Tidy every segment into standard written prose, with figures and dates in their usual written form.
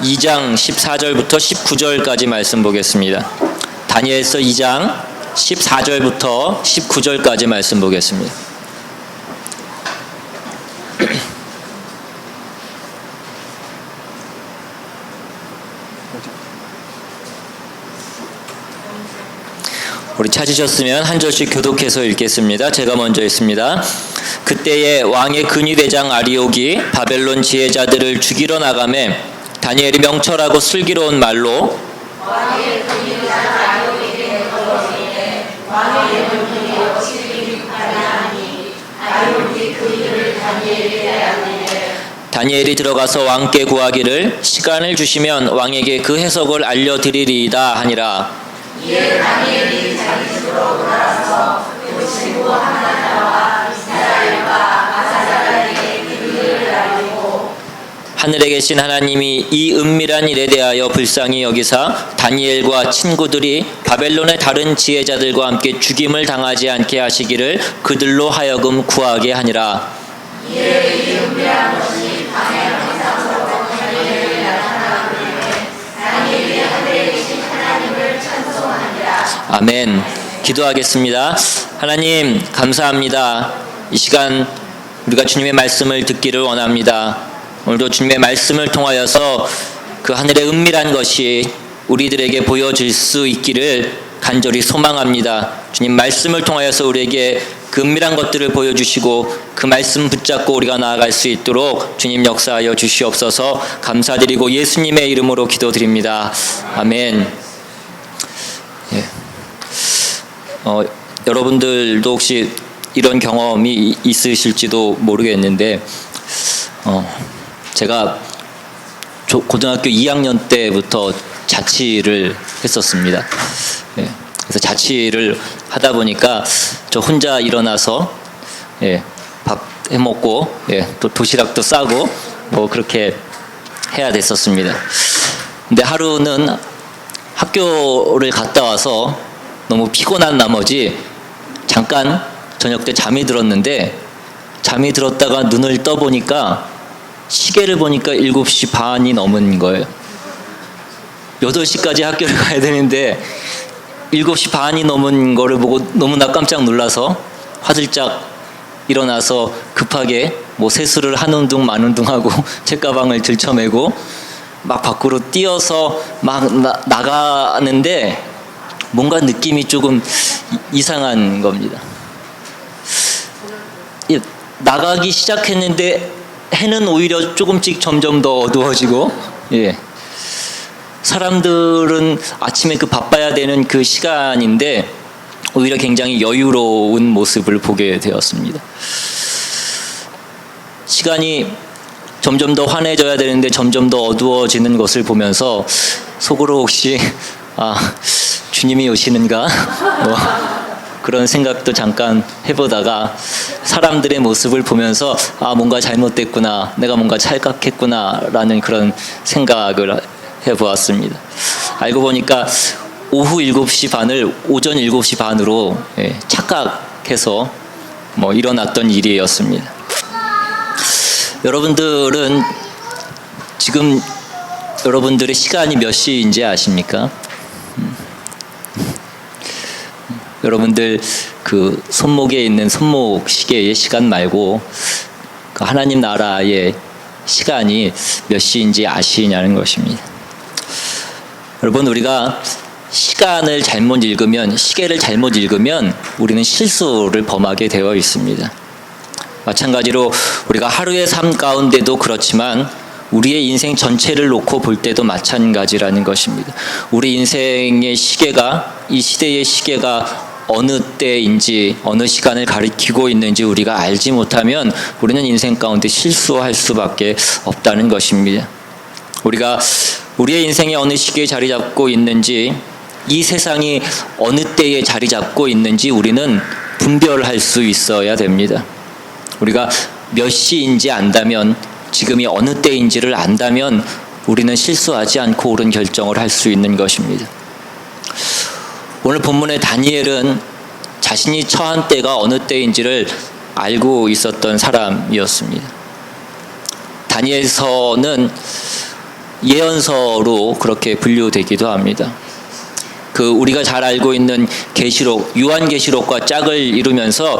2장 14절부터 19절까지 말씀 보겠습니다. 다니엘서 2장 14절부터 19절까지 말씀 보겠습니다. 우리 찾으셨으면 한 절씩 교독해서 읽겠습니다. 제가 먼저 읽습니다. 그때에 왕의 근위대장 아리옥이 바벨론 지혜자들을 죽이러 나가매 다니엘이 명철하고 슬기로운 말로 왕의 근위대장 아리옥에게 걸어오니 왕의 명령이 어찌 가능하니 아리옥이 그 일을 다니엘에게 알리되 다니엘이 들어가서 왕께 구하기를 시간을 주시면 왕에게 그 해석을 알려드리리이다 하니라. 이에 다니엘이 자기 집으로 돌아가서 요시고 하나나와 이스라엘과 아사랴에게 그 일을 알리고 하늘에 계신 하나님이 이 은밀한 일에 대하여 불쌍히 여기사 다니엘과 친구들이 바벨론의 다른 지혜자들과 함께 죽임을 당하지 않게 하시기를 그들로 하여금 구하게 하니라. 이에 이 은밀한 것이 밤의 환상으로 다니엘에게 나타나는데 다니엘이 하늘에 계신 하나님을 찬송하니라. 아멘. 기도하겠습니다. 하나님 감사합니다. 이 시간 우리가 주님의 말씀을 듣기를 원합니다. 오늘도 주님의 말씀을 통하여서 그 하늘의 은밀한 것이 우리들에게 보여질 수 있기를 간절히 소망합니다. 주님 말씀을 통하여서 우리에게 그 은밀한 것들을 보여주시고 그 말씀 붙잡고 우리가 나아갈 수 있도록 주님 역사하여 주시옵소서. 감사드리고 예수님의 이름으로 기도드립니다. 아멘. 예. 여러분들도 혹시 이런 경험이 있으실지도 모르겠는데 제가 고등학교 2학년 때부터 자취를 했었습니다. 예. 그래서 자취를 하다 보니까 저 혼자 일어나서 밥 해먹고 또 도시락도 싸고 뭐 그렇게 해야 됐었습니다. 근데 하루는 학교를 갔다 와서 너무 피곤한 나머지 잠깐 저녁 때 잠이 들었는데 잠이 들었다가 눈을 떠보니까 시계를 보니까 7시 반이 넘은 거예요. 8시까지 학교를 가야 되는데 7시 반이 넘은 거를 보고 너무나 깜짝 놀라서 화들짝 일어나서 급하게 뭐 세수를 하는 둥 마는 둥 하고 책가방을 들쳐매고 막 밖으로 뛰어서 막 나가는데 뭔가 느낌이 조금 이상한 겁니다. 나가기 시작했는데 해는 오히려 조금씩 점점 더 어두워지고 사람들은 아침에 그 바빠야 되는 그 시간인데 오히려 굉장히 여유로운 모습을 보게 되었습니다. 시간이 점점 더 환해져야 되는데 점점 더 어두워지는 것을 보면서 속으로 혹시 주님이 오시는가 뭐 그런 생각도 잠깐 해보다가 사람들의 모습을 보면서 뭔가 잘못됐구나, 내가 뭔가 찰각했구나 라는 그런 생각을 해보았습니다. 알고 보니까 오후 7시 반을 오전 7시 반으로 착각해서 일어났던 일이었습니다. 여러분들은 지금 여러분들의 시간이 몇 시인지 아십니까? 여러분들 그 손목에 있는 손목 시계의 시간 말고 그 하나님 나라의 시간이 몇 시인지 아시냐는 것입니다. 여러분, 우리가 시간을 잘못 읽으면, 시계를 잘못 읽으면 우리는 실수를 범하게 되어 있습니다. 마찬가지로 우리가 하루의 삶 가운데도 그렇지만 우리의 인생 전체를 놓고 볼 때도 마찬가지라는 것입니다. 우리 인생의 시계가, 이 시대의 시계가 어느 때인지 어느 시간을 가리키고 있는지 우리가 알지 못하면 우리는 인생 가운데 실수할 수밖에 없다는 것입니다. 우리가 우리의 인생이 어느 시기에 자리 잡고 있는지, 이 세상이 어느 때에 자리 잡고 있는지 우리는 분별할 수 있어야 됩니다. 우리가 몇 시인지 안다면, 지금이 어느 때인지를 안다면 우리는 실수하지 않고 옳은 결정을 할 수 있는 것입니다. 오늘 본문의 다니엘은 자신이 처한 때가 어느 때인지를 알고 있었던 사람이었습니다. 다니엘서는 예언서로 그렇게 분류되기도 합니다. 우리가 잘 알고 있는 계시록, 요한계시록과 짝을 이루면서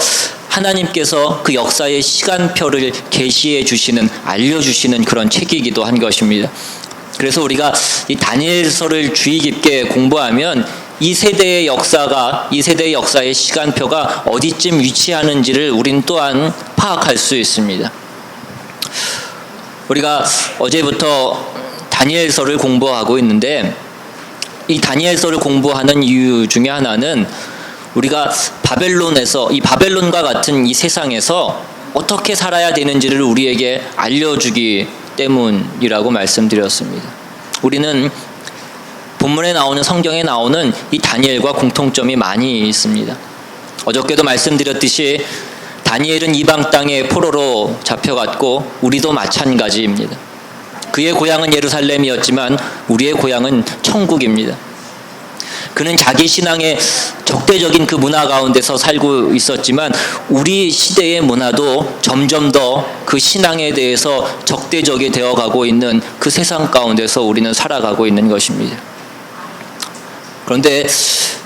하나님께서 그 역사의 시간표를 계시해 주시는, 알려주시는 그런 책이기도 한 것입니다. 그래서 우리가 이 다니엘서를 주의 깊게 공부하면 이 세대의 역사의 시간표가 어디쯤 위치하는지를 우린 또한 파악할 수 있습니다. 우리가 어제부터 다니엘서를 공부하고 있는데, 이 다니엘서를 공부하는 이유 중에 하나는 우리가 이 바벨론과 같은 이 세상에서 어떻게 살아야 되는지를 우리에게 알려주기 때문이라고 말씀드렸습니다. 우리는 본문에 나오는, 성경에 나오는 이 다니엘과 공통점이 많이 있습니다. 어저께도 말씀드렸듯이 다니엘은 이방 땅에 포로로 잡혀갔고 우리도 마찬가지입니다. 그의 고향은 예루살렘이었지만 우리의 고향은 천국입니다. 그는 자기 신앙의 적대적인 그 문화 가운데서 살고 있었지만 우리 시대의 문화도 점점 더 그 신앙에 대해서 적대적이 되어가고 있는 그 세상 가운데서 우리는 살아가고 있는 것입니다. 그런데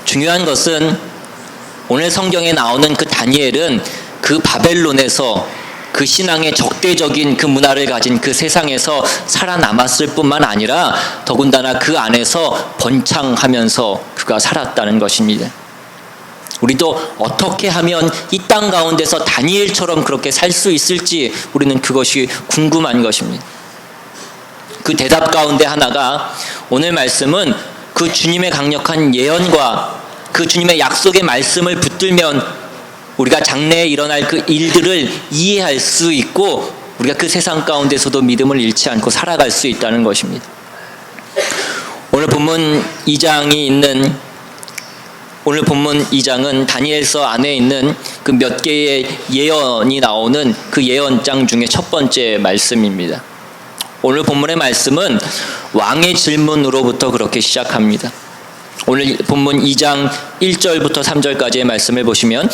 중요한 것은 오늘 성경에 나오는 그 다니엘은 그 바벨론에서, 그 신앙의 적대적인 그 문화를 가진 그 세상에서 살아남았을 뿐만 아니라 더군다나 그 안에서 번창하면서 그가 살았다는 것입니다. 우리도 어떻게 하면 이 땅 가운데서 다니엘처럼 그렇게 살 수 있을지 우리는 그것이 궁금한 것입니다. 그 대답 가운데 하나가, 오늘 말씀은 그 주님의 강력한 예언과 그 주님의 약속의 말씀을 붙들면 우리가 장래에 일어날 그 일들을 이해할 수 있고 우리가 그 세상 가운데서도 믿음을 잃지 않고 살아갈 수 있다는 것입니다. 오늘 본문 2장은 다니엘서 안에 있는 그 몇 개의 예언이 나오는 그 예언장 중에 첫 번째 말씀입니다. 오늘 본문의 말씀은 왕의 질문으로부터 그렇게 시작합니다. 오늘 본문 2장 1절부터 3절까지의 말씀을 보시면,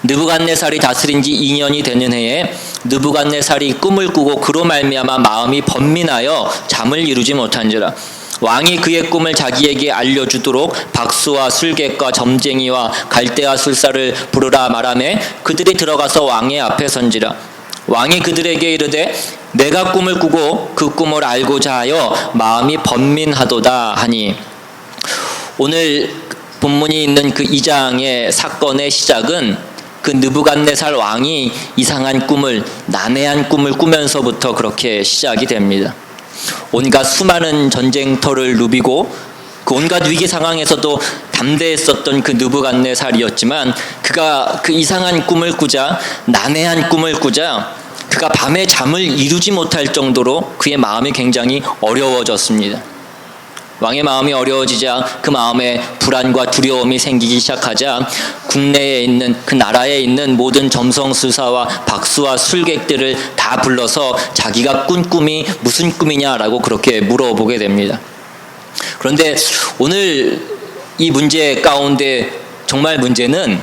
느부갓네살이 다스린 지 2년이 되는 해에 느부갓네살이 꿈을 꾸고 그로 말미암아 마음이 번민하여 잠을 이루지 못한지라. 왕이 그의 꿈을 자기에게 알려주도록 박수와 술객과 점쟁이와 갈대아 술사를 부르라 말하매 그들이 들어가서 왕의 앞에 선지라. 왕이 그들에게 이르되 내가 꿈을 꾸고 그 꿈을 알고자 하여 마음이 번민하도다 하니, 오늘 본문이 있는 그 2장의 사건의 시작은 그 느부갓네살 왕이 이상한 꿈을, 난해한 꿈을 꾸면서부터 그렇게 시작이 됩니다. 온갖 수많은 전쟁터를 누비고 그 온갖 위기 상황에서도 담대했었던 그 느부갓네살이었지만, 그가 그 이상한 꿈을 꾸자, 난해한 꿈을 꾸자 그가 밤에 잠을 이루지 못할 정도로 그의 마음이 굉장히 어려워졌습니다. 왕의 마음이 어려워지자 그 마음에 불안과 두려움이 생기기 시작하자 국내에 있는, 그 나라에 있는 모든 점성술사와 박수와 술객들을 다 불러서 자기가 꾼 꿈이 무슨 꿈이냐라고 그렇게 물어보게 됩니다. 그런데 오늘 이 문제 가운데 정말 문제는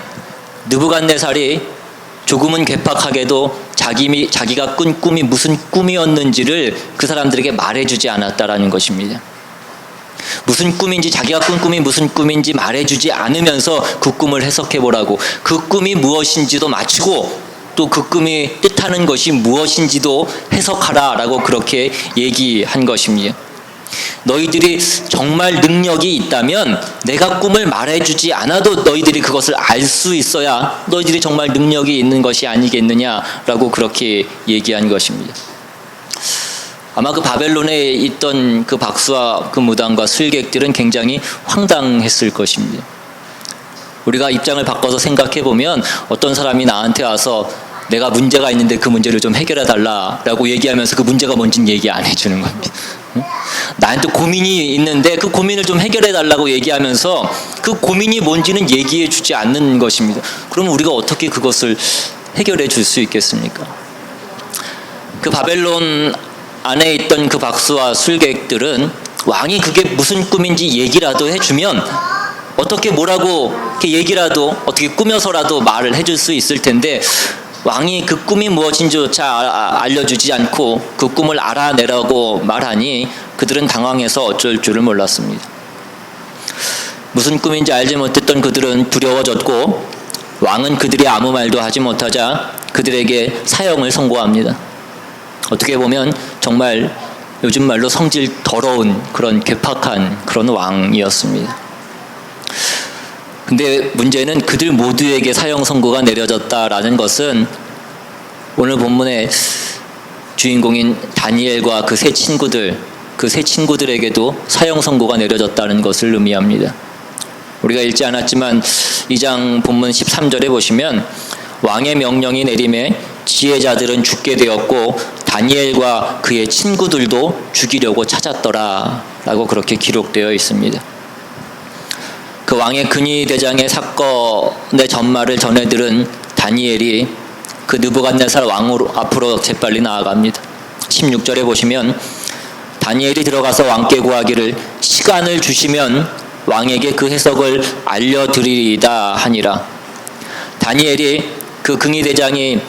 느부갓네살이 조금은 괴팍하게도 자기가 꾼 꿈이 무슨 꿈이었는지를 그 사람들에게 말해주지 않았다라는 것입니다. 무슨 꿈인지, 자기가 꾼 꿈이 무슨 꿈인지 말해주지 않으면서 그 꿈을 해석해보라고, 그 꿈이 무엇인지도 맞추고 또 그 꿈이 뜻하는 것이 무엇인지도 해석하라라고 그렇게 얘기한 것입니다. 너희들이 정말 능력이 있다면 내가 꿈을 말해주지 않아도 너희들이 그것을 알 수 있어야 너희들이 정말 능력이 있는 것이 아니겠느냐라고 그렇게 얘기한 것입니다. 아마 그 바벨론에 있던 그 박수와 그 무당과 술객들은 굉장히 황당했을 것입니다. 우리가 입장을 바꿔서 생각해 보면, 어떤 사람이 나한테 와서 내가 문제가 있는데 그 문제를 좀 해결해 달라라고 얘기하면서 그 문제가 뭔지는 얘기 안 해주는 겁니다. 나한테 고민이 있는데 그 고민을 좀 해결해 달라고 얘기하면서 그 고민이 뭔지는 얘기해 주지 않는 것입니다. 그럼 우리가 어떻게 그것을 해결해 줄 수 있겠습니까? 그 바벨론 안에 있던 그 박수와 술객들은 왕이 그게 무슨 꿈인지 얘기라도 해주면 어떻게 뭐라고 이렇게 얘기라도 어떻게 꾸며서라도 말을 해줄 수 있을 텐데, 왕이 그 꿈이 무엇인지조차 알려주지 않고 그 꿈을 알아내라고 말하니 그들은 당황해서 어쩔 줄을 몰랐습니다. 무슨 꿈인지 알지 못했던 그들은 두려워졌고 왕은 그들이 아무 말도 하지 못하자 그들에게 사형을 선고합니다. 어떻게 보면 정말 요즘 말로 성질 더러운 그런 괴팍한 그런 왕이었습니다. 근데 문제는 그들 모두에게 사형 선고가 내려졌다라는 것은 오늘 본문의 주인공인 다니엘과 그 세 친구들에게도 사형 선고가 내려졌다는 것을 의미합니다. 우리가 읽지 않았지만 2장 본문 13절에 보시면 왕의 명령이 내림에 지혜자들은 죽게 되었고 다니엘과 그의 친구들도 죽이려고 찾았더라 라고 그렇게 기록되어 있습니다. 그 왕의 근위대장의 사건의 전말을 전해들은 다니엘이 그 느부갓네살 왕으로 앞으로 재빨리 나아갑니다. 16절에 보시면 다니엘이 들어가서 왕께 구하기를 시간을 주시면 왕에게 그 해석을 알려드리리이다 하니라. 다니엘이 그 근위대장이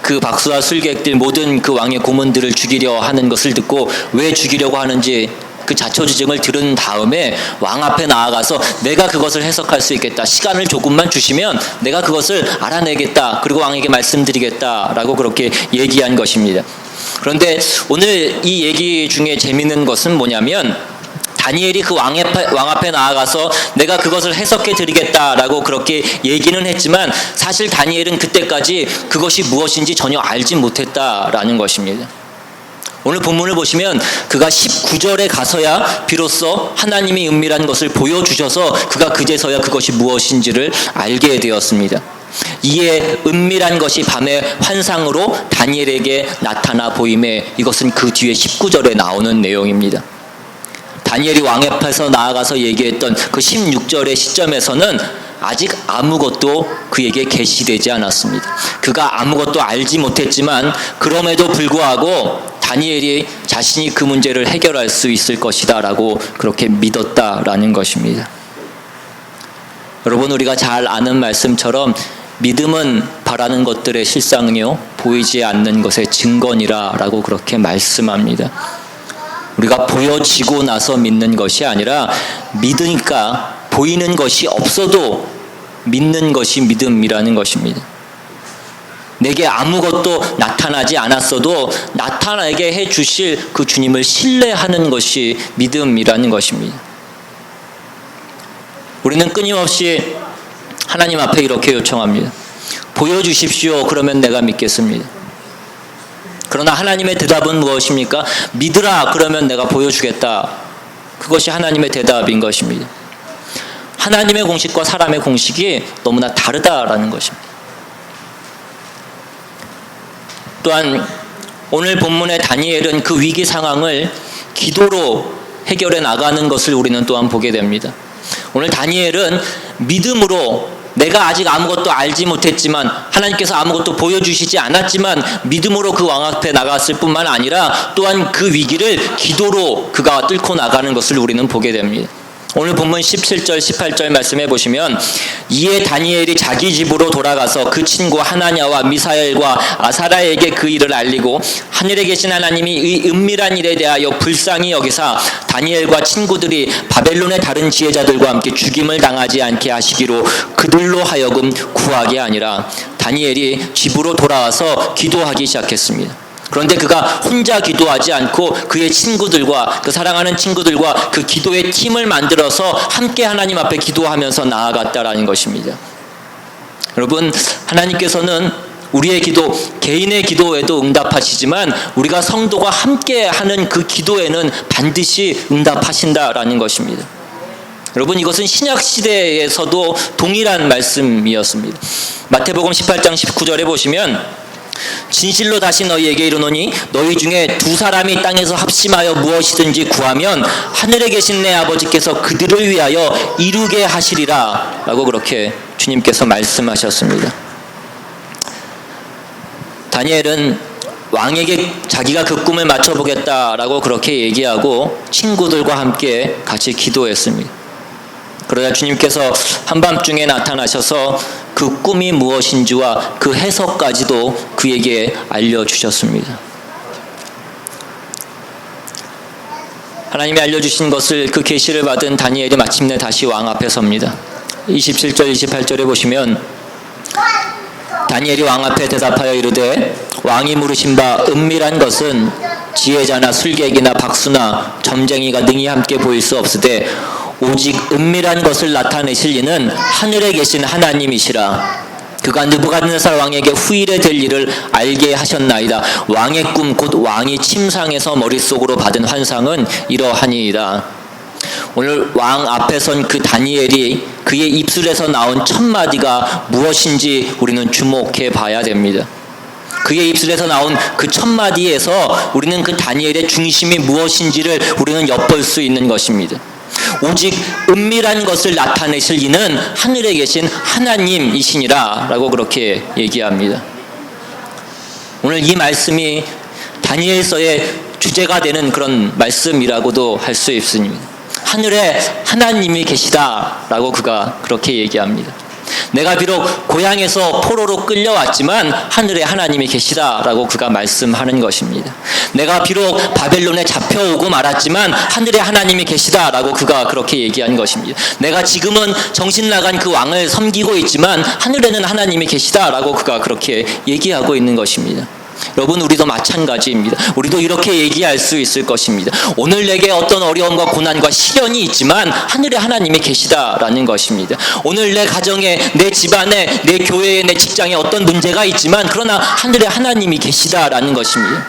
그 박수와 술객들 모든 그 왕의 고문들을 죽이려 하는 것을 듣고 왜 죽이려고 하는지 그 자초지종을 들은 다음에 왕 앞에 나아가서 내가 그것을 해석할 수 있겠다. 시간을 조금만 주시면 내가 그것을 알아내겠다. 그리고 왕에게 말씀드리겠다라고 그렇게 얘기한 것입니다. 그런데 오늘 이 얘기 중에 재미있는 것은 뭐냐면 다니엘이 그 왕 앞에 나아가서 내가 그것을 해석해 드리겠다라고 그렇게 얘기는 했지만 사실 다니엘은 그때까지 그것이 무엇인지 전혀 알지 못했다라는 것입니다. 오늘 본문을 보시면 그가 19절에 가서야 비로소 하나님이 은밀한 것을 보여주셔서 그가 그제서야 그것이 무엇인지를 알게 되었습니다. 이에 은밀한 것이 밤의 환상으로 다니엘에게 나타나 보임에 이것은 그 뒤에 19절에 나오는 내용입니다. 다니엘이 왕 앞에서 나아가서 얘기했던 그 16절의 시점에서는 아직 아무것도 그에게 계시되지 않았습니다. 그가 아무것도 알지 못했지만 그럼에도 불구하고 다니엘이 자신이 그 문제를 해결할 수 있을 것이다 라고 그렇게 믿었다라는 것입니다. 여러분, 우리가 잘 아는 말씀처럼 믿음은 바라는 것들의 실상이요 보이지 않는 것의 증거니라 라고 그렇게 말씀합니다. 우리가 보여지고 나서 믿는 것이 아니라 믿으니까 보이는 것이 없어도 믿는 것이 믿음이라는 것입니다. 내게 아무것도 나타나지 않았어도 나타나게 해주실 그 주님을 신뢰하는 것이 믿음이라는 것입니다. 우리는 끊임없이 하나님 앞에 이렇게 요청합니다. 보여주십시오. 그러면 내가 믿겠습니다. 그러나 하나님의 대답은 무엇입니까? 믿으라. 그러면 내가 보여주겠다. 그것이 하나님의 대답인 것입니다. 하나님의 공식과 사람의 공식이 너무나 다르다라는 것입니다. 또한 오늘 본문의 다니엘은 그 위기 상황을 기도로 해결해 나가는 것을 우리는 또한 보게 됩니다. 오늘 다니엘은 믿음으로 내가 아직 아무것도 알지 못했지만 하나님께서 아무것도 보여주시지 않았지만 믿음으로 그 왕 앞에 나갔을 뿐만 아니라 또한 그 위기를 기도로 그가 뚫고 나가는 것을 우리는 보게 됩니다. 오늘 본문 17절 18절 말씀해 보시면 이에 다니엘이 자기 집으로 돌아가서 그 친구 하나냐와 미사엘과 아사라에게 그 일을 알리고 하늘에 계신 하나님이 이 은밀한 일에 대하여 불쌍히 여기사 다니엘과 친구들이 바벨론의 다른 지혜자들과 함께 죽임을 당하지 않게 하시기로 그들로 하여금 구하게 아니라 다니엘이 집으로 돌아와서 기도하기 시작했습니다. 그런데 그가 혼자 기도하지 않고 그의 친구들과 그 사랑하는 친구들과 그 기도의 팀을 만들어서 함께 하나님 앞에 기도하면서 나아갔다라는 것입니다. 여러분, 하나님께서는 우리의 기도, 개인의 기도에도 응답하시지만 우리가 성도가 함께 하는 그 기도에는 반드시 응답하신다라는 것입니다. 여러분, 이것은 신약 시대에서도 동일한 말씀이었습니다. 마태복음 18장 19절에 보시면 진실로 다시 너희에게 이르노니 너희 중에 두 사람이 땅에서 합심하여 무엇이든지 구하면 하늘에 계신 내 아버지께서 그들을 위하여 이루게 하시리라 라고 그렇게 주님께서 말씀하셨습니다. 다니엘은 왕에게 자기가 그 꿈을 맞춰보겠다라고 그렇게 얘기하고 친구들과 함께 같이 기도했습니다. 그러자 주님께서 한밤중에 나타나셔서 그 꿈이 무엇인지와 그 해석까지도 그에게 알려주셨습니다. 하나님이 알려주신 것을 그 계시를 받은 다니엘이 마침내 다시 왕 앞에 섭니다. 27절 28절에 보시면 다니엘이 왕 앞에 대답하여 이르되 왕이 물으신 바 은밀한 것은 지혜자나 술객이나 박수나 점쟁이가 능히 함께 보일 수 없으되 오직 은밀한 것을 나타내실 이는 하늘에 계신 하나님이시라. 그가 느부갓네살 왕에게 후일에 될 일을 알게 하셨나이다. 왕의 꿈 곧 왕이 침상에서 머릿속으로 받은 환상은 이러하니이다. 오늘 왕 앞에 선 그 다니엘이 그의 입술에서 나온 첫 마디가 무엇인지 우리는 주목해 봐야 됩니다. 그의 입술에서 나온 그 첫 마디에서 우리는 그 다니엘의 중심이 무엇인지를 우리는 엿볼 수 있는 것입니다. 오직 은밀한 것을 나타내실 이는 하늘에 계신 하나님이시니라 라고 그렇게 얘기합니다. 오늘 이 말씀이 다니엘서의 주제가 되는 그런 말씀이라고도 할 수 있습니다. 하늘에 하나님이 계시다 라고 그가 그렇게 얘기합니다. 내가 비록 고향에서 포로로 끌려왔지만 하늘에 하나님이 계시다 라고 그가 말씀하는 것입니다. 내가 비록 바벨론에 잡혀오고 말았지만 하늘에 하나님이 계시다 라고 그가 그렇게 얘기한 것입니다. 내가 지금은 정신 나간 그 왕을 섬기고 있지만 하늘에는 하나님이 계시다 라고 그가 그렇게 얘기하고 있는 것입니다. 여러분, 우리도 마찬가지입니다. 우리도 이렇게 얘기할 수 있을 것입니다. 오늘 내게 어떤 어려움과 고난과 시련이 있지만 하늘에 하나님이 계시다라는 것입니다. 오늘 내 가정에, 내 집안에, 내 교회에, 내 직장에 어떤 문제가 있지만 그러나 하늘에 하나님이 계시다라는 것입니다.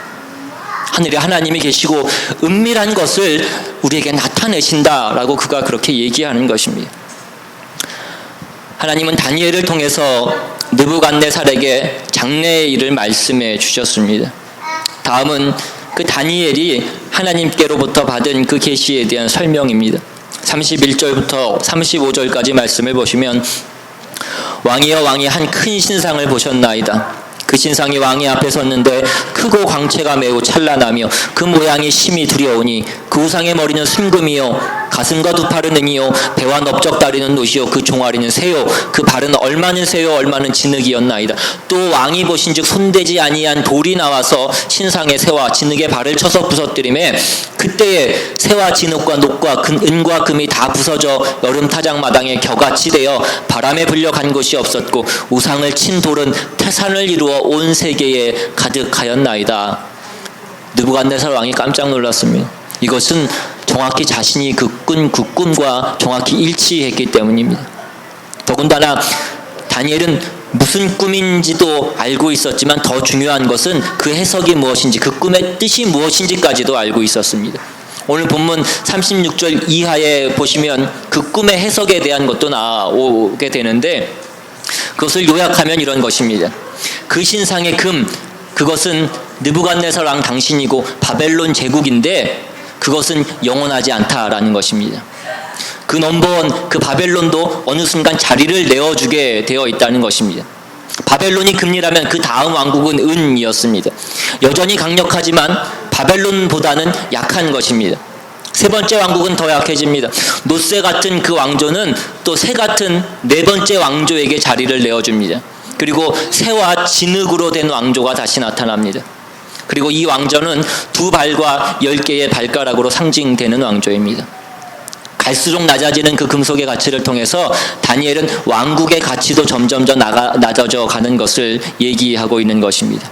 하늘에 하나님이 계시고 은밀한 것을 우리에게 나타내신다라고 그가 그렇게 얘기하는 것입니다. 하나님은 다니엘을 통해서 느부갓네살에게 장래의 일을 말씀해 주셨습니다. 다음은 그 다니엘이 하나님께로부터 받은 그 계시에 대한 설명입니다. 31절부터 35절까지 말씀을 보시면 왕이여 왕이 한 큰 신상을 보셨나이다. 그 신상이 왕의 앞에 섰는데 크고 광채가 매우 찬란하며 그 모양이 심히 두려우니 그 우상의 머리는 순금이요 가슴과 두 팔은 은이요 배와 넓적다리는 노시요 그 종아리는 새요 그 발은 얼마는 새요 얼마는 진흙이었나이다. 또 왕이 보신즉 손대지 아니한 돌이 나와서 신상의 새와 진흙의 발을 쳐서 부서뜨리매 그때에 새와 진흙과 녹과 은과 금이 다 부서져 여름 타작마당에 겨같이 되어 바람에 불려간 곳이 없었고 우상을 친 돌은 태산을 이루어 온 세계에 가득하였나이다. 느부갓네살 왕이 깜짝 놀랐습니다. 이것은 정확히 자신이 그 꿈과 정확히 일치했기 때문입니다. 더군다나 다니엘은 무슨 꿈인지도 알고 있었지만 더 중요한 것은 그 해석이 무엇인지, 그 꿈의 뜻이 무엇인지까지도 알고 있었습니다. 오늘 본문 36절 이하에 보시면 그 꿈의 해석에 대한 것도 나오게 되는데 그것을 요약하면 이런 것입니다. 그 신상의 금, 그것은 느부갓네살 왕 당신이고 바벨론 제국인데 그것은 영원하지 않다라는 것입니다. 그 넘버원, 그 바벨론도 어느 순간 자리를 내어주게 되어 있다는 것입니다. 바벨론이 금이라면 그 다음 왕국은 은이었습니다. 여전히 강력하지만 바벨론보다는 약한 것입니다. 세 번째 왕국은 더 약해집니다. 노새 같은 그 왕조는 또 새 같은 네 번째 왕조에게 자리를 내어줍니다. 그리고 새와 진흙으로 된 왕조가 다시 나타납니다. 그리고 이 왕조는 두 발과 10개의 발가락으로 상징되는 왕조입니다. 갈수록 낮아지는 그 금속의 가치를 통해서 다니엘은 왕국의 가치도 점점 더 낮아져 가는 것을 얘기하고 있는 것입니다.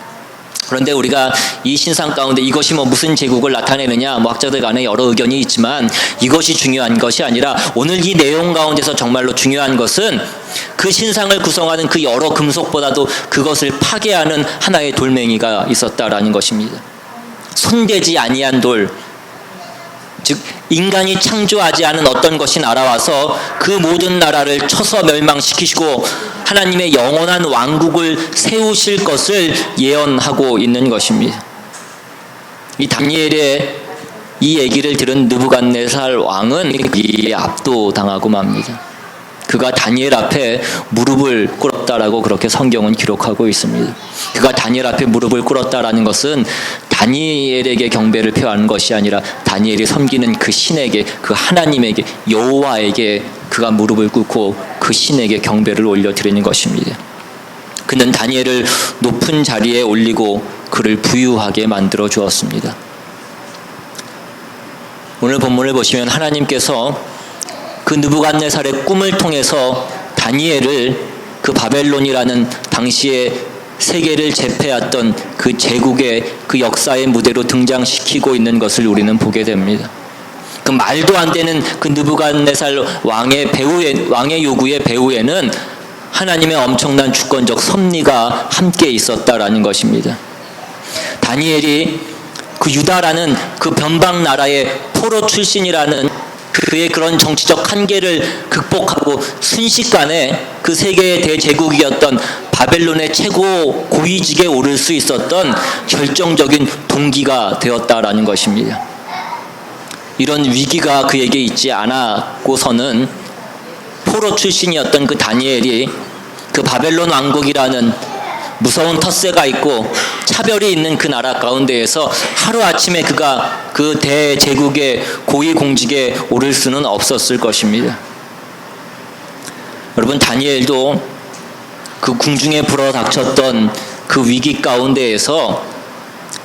그런데 우리가 이 신상 가운데 이것이 무슨 제국을 나타내느냐, 학자들 간에 여러 의견이 있지만 이것이 중요한 것이 아니라 오늘 이 내용 가운데서 정말로 중요한 것은 그 신상을 구성하는 그 여러 금속보다도 그것을 파괴하는 하나의 돌멩이가 있었다라는 것입니다. 손대지 아니한 돌, 즉 인간이 창조하지 않은 어떤 것이 날아와서 그 모든 나라를 쳐서 멸망시키시고 하나님의 영원한 왕국을 세우실 것을 예언하고 있는 것입니다. 이 다니엘의 이 얘기를 들은 느부갓네살 왕은 이에 압도당하고 맙니다. 그가 다니엘 앞에 무릎을 꿇었다라고 그렇게 성경은 기록하고 있습니다. 그가 다니엘 앞에 무릎을 꿇었다라는 것은 다니엘에게 경배를 표하는 것이 아니라 다니엘이 섬기는 그 신에게, 그 하나님에게, 여호와에게 그가 무릎을 꿇고 그 신에게 경배를 올려드리는 것입니다. 그는 다니엘을 높은 자리에 올리고 그를 부유하게 만들어 주었습니다. 오늘 본문을 보시면 하나님께서 그 느부갓네살의 꿈을 통해서 다니엘을 그 바벨론이라는 당시에 세계를 제패했던 그 제국의 그 역사의 무대로 등장시키고 있는 것을 우리는 보게 됩니다. 그 말도 안 되는 그 느부갓네살 왕의 요구의 배후에는 하나님의 엄청난 주권적 섭리가 함께 있었다라는 것입니다. 다니엘이 그 유다라는 그 변방 나라의 포로 출신이라는 그의 그런 정치적 한계를 극복하고 순식간에 그 세계의 대제국이었던 바벨론의 최고 고위직에 오를 수 있었던 결정적인 동기가 되었다라는 것입니다. 이런 위기가 그에게 있지 않았고서는 포로 출신이었던 그 다니엘이 그 바벨론 왕국이라는 무서운 텃세가 있고 차별이 있는 그 나라 가운데에서 하루아침에 그가 그 대제국의 고위공직에 오를 수는 없었을 것입니다. 여러분, 다니엘도 그 궁중에 불어닥쳤던 그 위기 가운데에서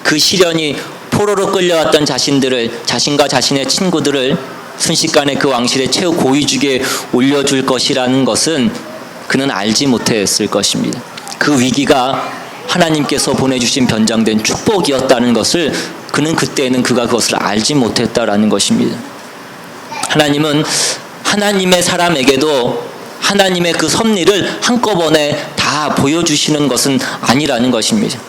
그 시련이 포로로 끌려왔던 자신과 자신의 친구들을 순식간에 그 왕실의 최고 고위직에 올려줄 것이라는 것은 그는 알지 못했을 것입니다. 그 위기가 하나님께서 보내주신 변장된 축복이었다는 것을 그는 그때는 그가 그것을 알지 못했다라는 것입니다. 하나님은 하나님의 사람에게도 하나님의 그 섭리를 한꺼번에 다 보여주시는 것은 아니라는 것입니다.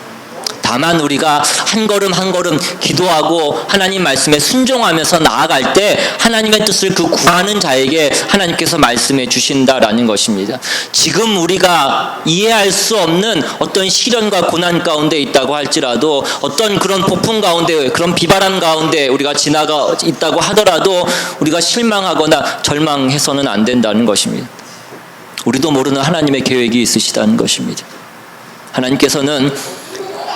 다만 우리가 한 걸음 한 걸음 기도하고 하나님 말씀에 순종하면서 나아갈 때 하나님의 뜻을 그 구하는 자에게 하나님께서 말씀해 주신다라는 것입니다. 지금 우리가 이해할 수 없는 어떤 시련과 고난 가운데 있다고 할지라도, 어떤 그런 폭풍 가운데, 그런 비바람 가운데 우리가 지나가 있다고 하더라도 우리가 실망하거나 절망해서는 안 된다는 것입니다. 우리도 모르는 하나님의 계획이 있으시다는 것입니다. 하나님께서는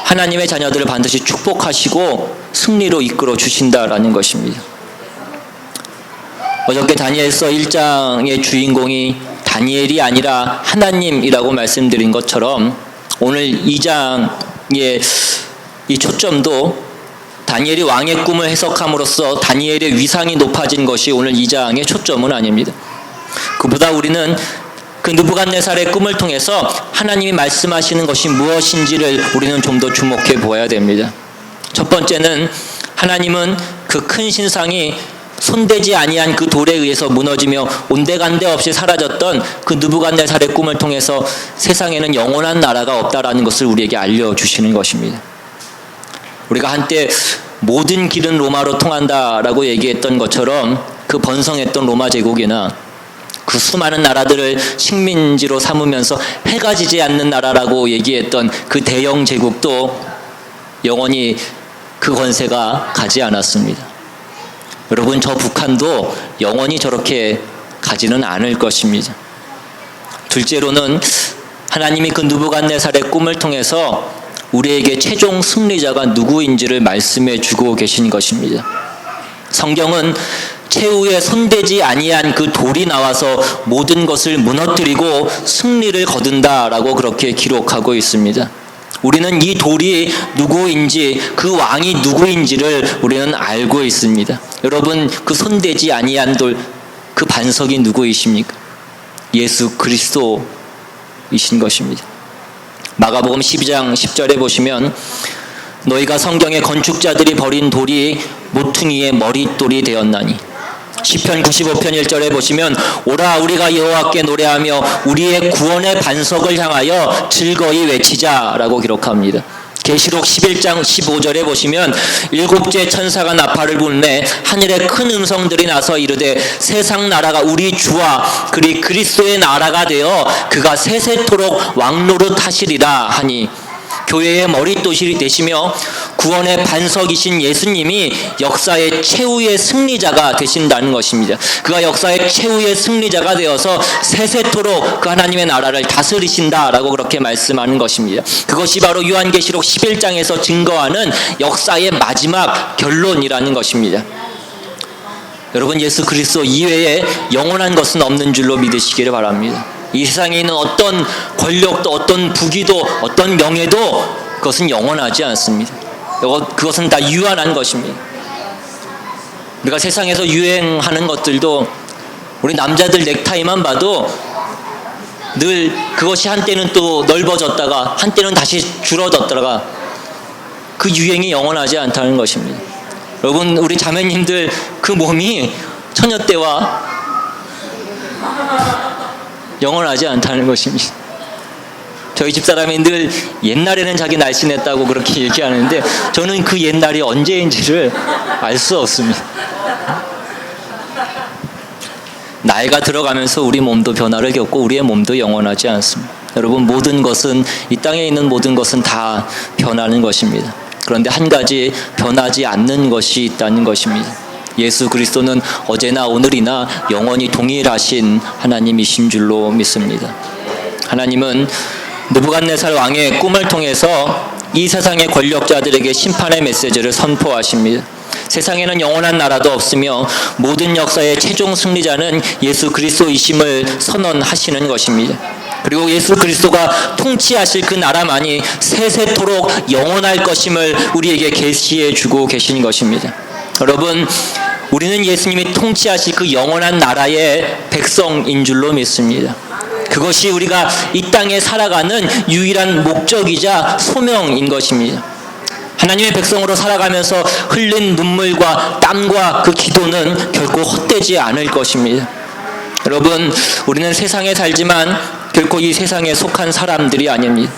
하나님의 자녀들을 반드시 축복하시고 승리로 이끌어 주신다라는 것입니다. 어저께 다니엘서 1장의 주인공이 다니엘이 아니라 하나님이라고 말씀드린 것처럼 오늘 2장의 이 초점도 다니엘이 왕의 꿈을 해석함으로써 다니엘의 위상이 높아진 것이 오늘 2장의 초점은 아닙니다. 그보다 우리는 그 느부갓네살의 꿈을 통해서 하나님이 말씀하시는 것이 무엇인지를 우리는 좀 더 주목해 보아야 됩니다. 첫 번째는 하나님은 그 큰 신상이 손대지 아니한 그 돌에 의해서 무너지며 온데간데 없이 사라졌던 그 느부갓네살의 꿈을 통해서 세상에는 영원한 나라가 없다라는 것을 우리에게 알려주시는 것입니다. 우리가 한때 모든 길은 로마로 통한다라고 얘기했던 것처럼 그 번성했던 로마 제국이나 그 수많은 나라들을 식민지로 삼으면서 해가 지지 않는 나라라고 얘기했던 그 대영 제국도 영원히 그 권세가 가지 않았습니다. 여러분, 저 북한도 영원히 저렇게 가지는 않을 것입니다. 둘째로는 하나님이 그 느부갓네살의 꿈을 통해서 우리에게 최종 승리자가 누구인지를 말씀해 주고 계신 것입니다. 성경은 최후에 손대지 아니한 그 돌이 나와서 모든 것을 무너뜨리고 승리를 거둔다라고 그렇게 기록하고 있습니다. 우리는 이 돌이 누구인지, 그 왕이 누구인지를 우리는 알고 있습니다. 여러분, 그 손대지 아니한 돌, 그 반석이 누구이십니까? 예수 그리스도이신 것입니다. 마가복음 12장 10절에 보시면 너희가 성경의 건축자들이 버린 돌이 모퉁이의 머릿돌이 되었나니, 시편 95편 1절에 보시면 오라 우리가 여호와께 노래하며 우리의 구원의 반석을 향하여 즐거이 외치자라고 기록합니다. 계시록 11장 15절에 보시면 일곱째 천사가 나팔을 불매 하늘에 큰 음성들이 나서 이르되 세상 나라가 우리 주와 그리 그리스도의 나라가 되어 그가 세세토록 왕노릇 하시리라 하니, 교회의 머릿도실이 되시며 구원의 반석이신 예수님이 역사의 최후의 승리자가 되신다는 것입니다. 그가 역사의 최후의 승리자가 되어서 세세토록 그 하나님의 나라를 다스리신다라고 그렇게 말씀하는 것입니다. 그것이 바로 요한계시록 11장에서 증거하는 역사의 마지막 결론이라는 것입니다. 여러분, 예수 그리스도 이외에 영원한 것은 없는 줄로 믿으시기를 바랍니다. 이 세상에 있는 어떤 권력도 어떤 부귀도 어떤 명예도 그것은 영원하지 않습니다. 그것은 다 유한한 것입니다. 우리가 세상에서 유행하는 것들도 우리 남자들 넥타이만 봐도 늘 그것이 한때는 또 넓어졌다가 한때는 다시 줄어졌다가 그 유행이 영원하지 않다는 것입니다. 여러분, 우리 자매님들 그 몸이 처녀 때와 영원하지 않다는 것입니다. 저희 집사람이 늘 옛날에는 자기 날씬했다고 그렇게 얘기하는데 저는 그 옛날이 언제인지를 알 수 없습니다. 나이가 들어가면서 우리 몸도 변화를 겪고 우리의 몸도 영원하지 않습니다. 여러분, 모든 것은, 이 땅에 있는 모든 것은 다 변하는 것입니다. 그런데 한 가지 변하지 않는 것이 있다는 것입니다. 예수 그리스도는 어제나 오늘이나 영원히 동일하신 하나님이신 줄로 믿습니다. 하나님은 느부갓네살 왕의 꿈을 통해서 이 세상의 권력자들에게 심판의 메시지를 선포하십니다. 세상에는 영원한 나라도 없으며 모든 역사의 최종 승리자는 예수 그리스도이심을 선언하시는 것입니다. 그리고 예수 그리스도가 통치하실 그 나라만이 세세토록 영원할 것임을 우리에게 계시해 주고 계신 것입니다. 여러분, 우리는 예수님이 통치하실 그 영원한 나라의 백성인 줄로 믿습니다. 그것이 우리가 이 땅에 살아가는 유일한 목적이자 소명인 것입니다. 하나님의 백성으로 살아가면서 흘린 눈물과 땀과 그 기도는 결코 헛되지 않을 것입니다. 여러분, 우리는 세상에 살지만 결코 이 세상에 속한 사람들이 아닙니다.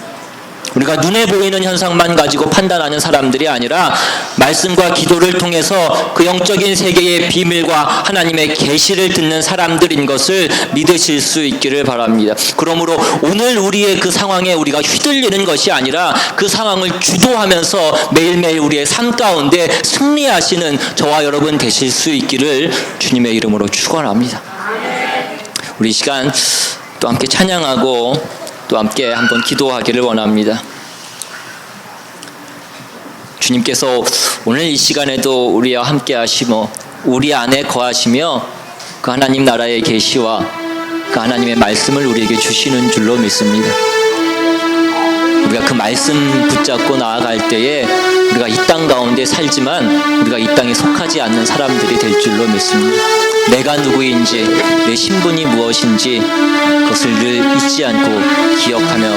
우리가 눈에 보이는 현상만 가지고 판단하는 사람들이 아니라 말씀과 기도를 통해서 그 영적인 세계의 비밀과 하나님의 계시를 듣는 사람들인 것을 믿으실 수 있기를 바랍니다. 그러므로 오늘 우리의 그 상황에 우리가 휘둘리는 것이 아니라 그 상황을 주도하면서 매일매일 우리의 삶 가운데 승리하시는 저와 여러분 되실 수 있기를 주님의 이름으로 축원합니다. 우리 이 시간 또 함께 찬양하고 또 함께 한번 기도하기를 원합니다. 주님께서 오늘 이 시간에도 우리와 함께 하시며 우리 안에 거하시며 그 하나님 나라의 계시와 그 하나님의 말씀을 우리에게 주시는 줄로 믿습니다. 우리가 그 말씀 붙잡고 나아갈 때에 우리가 이 땅 가운데 살지만 우리가 이 땅에 속하지 않는 사람들이 될 줄로 믿습니다. 내가 누구인지, 내 신분이 무엇인지 그것을 늘 잊지 않고 기억하며